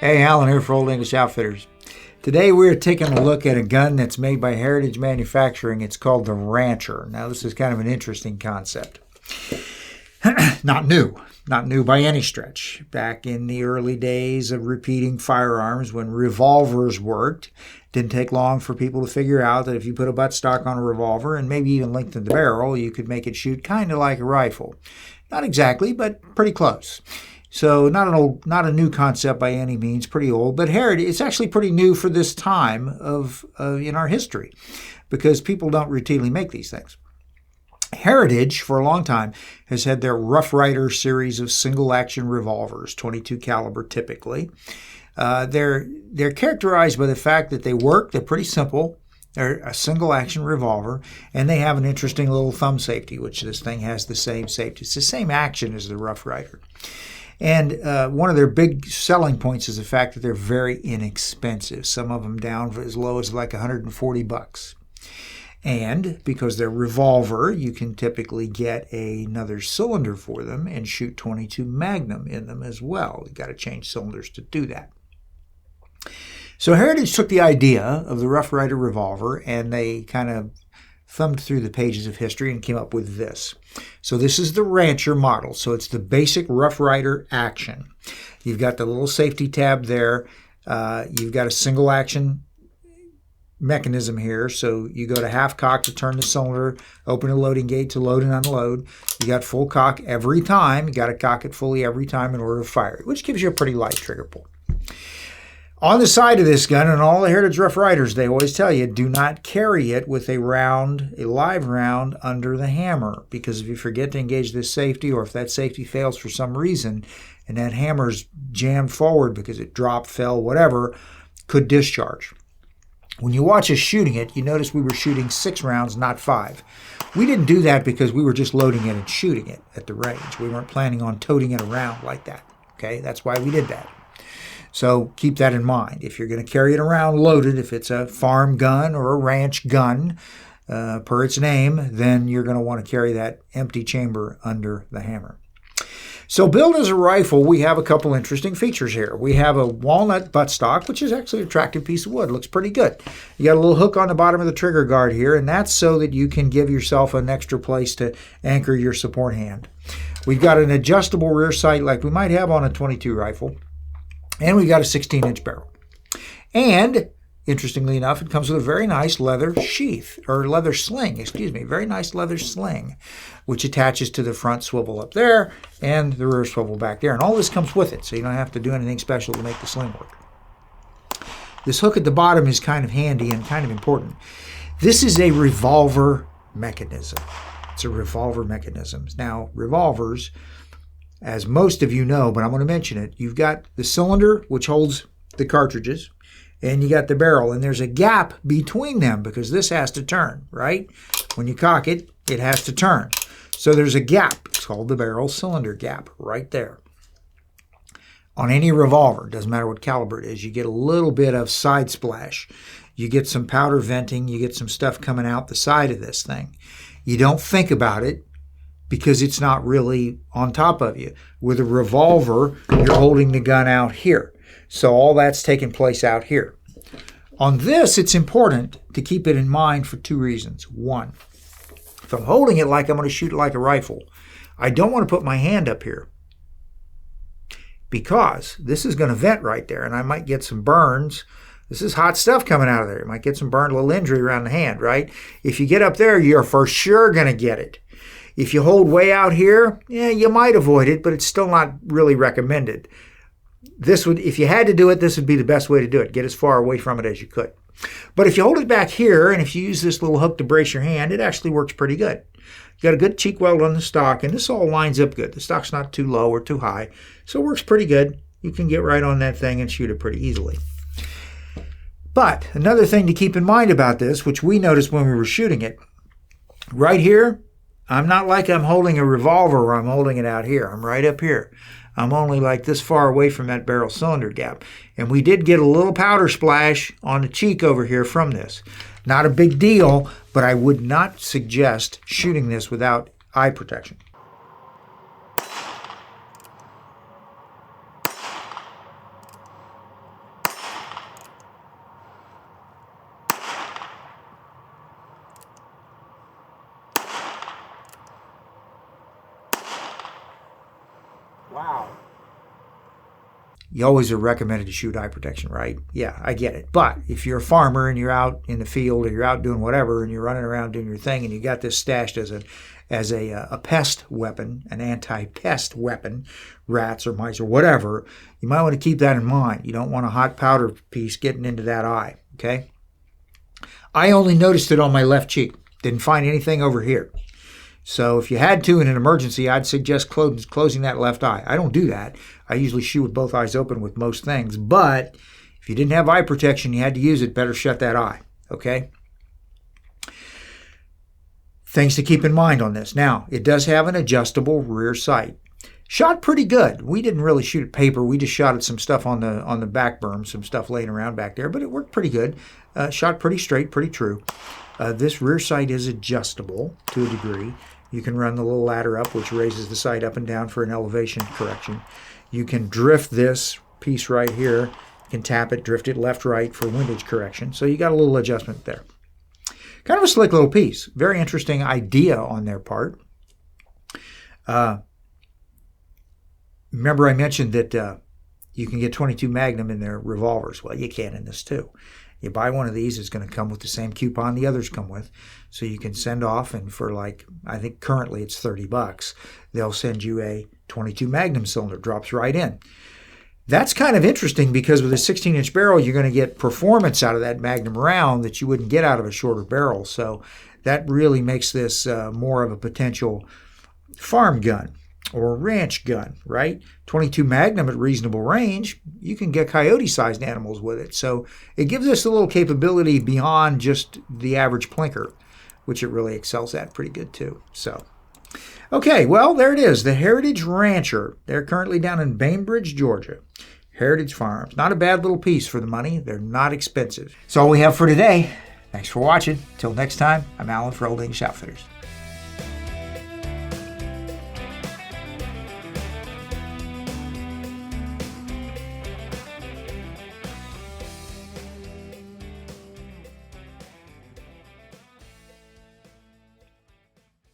Hey, Alan here for Old English Outfitters. Today we're taking a look at a gun that's made by Heritage Manufacturing. It's called the Rancher. Now this is kind of an interesting concept. Not new by any stretch. Back in the early days of repeating firearms when revolvers worked, didn't take long for people to figure out that if you put a buttstock on a revolver and maybe even lengthened the barrel, you could make it shoot kind of like a rifle. Not exactly, but pretty close. So not a new concept by any means, pretty old, but Heritage, it's actually pretty new for this time of in our history because people don't routinely make these things. Heritage, for a long time, has had their Rough Rider series of single-action revolvers, 22 caliber typically. They're characterized by the fact that they work, they're pretty simple, they're a single-action revolver, and they have an interesting little thumb safety, which this thing has the same safety. It's the same action as the Rough Rider. And one of their big selling points is the fact that they're very inexpensive. Some of them down for as low as like $140. And because they're revolver, you can typically get another cylinder for them and shoot 22 Magnum in them as well. You've got to change cylinders to do that. So Heritage took the idea of the Rough Rider revolver and they kind of thumbed through the pages of history and came up with this. So this is the Rancher model. So it's the basic Rough Rider action. You've got the little safety tab there. You've got a single action mechanism here. So you go to half cock to turn the cylinder, open the loading gate to load and unload. You got full cock every time. You got to cock it fully every time in order to fire it, which gives you a pretty light trigger pull. On the side of this gun, and all the Heritage Rough Riders, they always tell you, do not carry it with a live round under the hammer, because if you forget to engage this safety, or if that safety fails for some reason, and that hammer's jammed forward because it dropped, fell, whatever, could discharge. When you watch us shooting it, you notice we were shooting 6 rounds, not 5. We didn't do that because we were just loading it and shooting it at the range. We weren't planning on toting it around like that. Okay, that's why we did that. So keep that in mind. If you're going to carry it around loaded, if it's a farm gun or a ranch gun, per its name, then you're going to want to carry that empty chamber under the hammer. So built as a rifle, we have a couple interesting features here. We have a walnut buttstock, which is actually an attractive piece of wood. Looks pretty good. You got a little hook on the bottom of the trigger guard here, and that's so that you can give yourself an extra place to anchor your support hand. We've got an adjustable rear sight like we might have on a .22 rifle. And we got a 16-inch barrel. And, interestingly enough, it comes with a very nice leather sheath, or leather sling, very nice leather sling, which attaches to the front swivel up there and the rear swivel back there. And all this comes with it, so you don't have to do anything special to make the sling work. This hook at the bottom is kind of handy and kind of important. This is a revolver mechanism. It's a revolver mechanism. Now, revolvers, as most of you know, but I'm going to mention it, you've got the cylinder, which holds the cartridges, and you got the barrel, and there's a gap between them because this has to turn, right? When you cock it, it has to turn. So there's a gap. It's called the barrel cylinder gap right there. On any revolver, doesn't matter what caliber it is, you get a little bit of side splash. You get some powder venting. You get some stuff coming out the side of this thing. You don't think about it, because it's not really on top of you. With a revolver, you're holding the gun out here. So all that's taking place out here. On this, it's important to keep it in mind for 2 reasons. One, if I'm holding it like I'm going to shoot it like a rifle, I don't want to put my hand up here because this is going to vent right there and I might get some burns. This is hot stuff coming out of there. You might get some burn, a little injury around the hand, right? If you get up there, you're for sure going to get it. If you hold way out here, yeah, you might avoid it, but it's still not really recommended. If you had to do it, this would be the best way to do it. Get as far away from it as you could. But if you hold it back here, and if you use this little hook to brace your hand, it actually works pretty good. You got a good cheek weld on the stock, and this all lines up good. The stock's not too low or too high, so it works pretty good. You can get right on that thing and shoot it pretty easily. But another thing to keep in mind about this, which we noticed when we were shooting it, right here, I'm not like I'm holding a revolver where I'm holding it out here. I'm right up here. I'm only like this far away from that barrel cylinder gap. And we did get a little powder splash on the cheek over here from this. Not a big deal, but I would not suggest shooting this without eye protection. Wow. You always are recommended to shoot eye protection, right? Yeah, I get it. But if you're a farmer and you're out in the field or you're out doing whatever and you're running around doing your thing and you got this stashed as a pest weapon, an anti-pest weapon, rats or mice or whatever, you might want to keep that in mind. You don't want a hot powder piece getting into that eye, okay? I only noticed it on my left cheek. Didn't find anything over here. So if you had to in an emergency, I'd suggest closing that left eye. I don't do that. I usually shoot with both eyes open with most things. But if you didn't have eye protection, you had to use it, better shut that eye, okay? Things to keep in mind on this. Now, it does have an adjustable rear sight. Shot pretty good. We didn't really shoot at paper. We just shot at some stuff on the back berm, some stuff laying around back there, but it worked pretty good. Shot pretty straight, pretty true. This rear sight is adjustable to a degree. You can run the little ladder up, which raises the sight up and down for an elevation correction. You can drift this piece right here. You can tap it, drift it left, right for windage correction. So you got a little adjustment there. Kind of a slick little piece. Very interesting idea on their part. Remember I mentioned that you can get 22 Magnum in their revolvers. Well, you can in this too. You buy one of these, it's going to come with the same coupon the others come with. So you can send off, and for like, I think currently it's $30, they'll send you a 22 Magnum cylinder, drops right in. That's kind of interesting because with a 16-inch barrel, you're going to get performance out of that Magnum round that you wouldn't get out of a shorter barrel. So that really makes this more of a potential farm gun or ranch gun, right? 22 Magnum at reasonable range, you can get coyote-sized animals with it. So it gives us a little capability beyond just the average plinker, which it really excels at pretty good too. So, okay, well, there it is, the Heritage Rancher. They're currently down in Bainbridge, Georgia. Heritage Farms. Not a bad little piece for the money. They're not expensive. That's all we have for today. Thanks for watching. Till next time, I'm Alan for Old English Outfitters.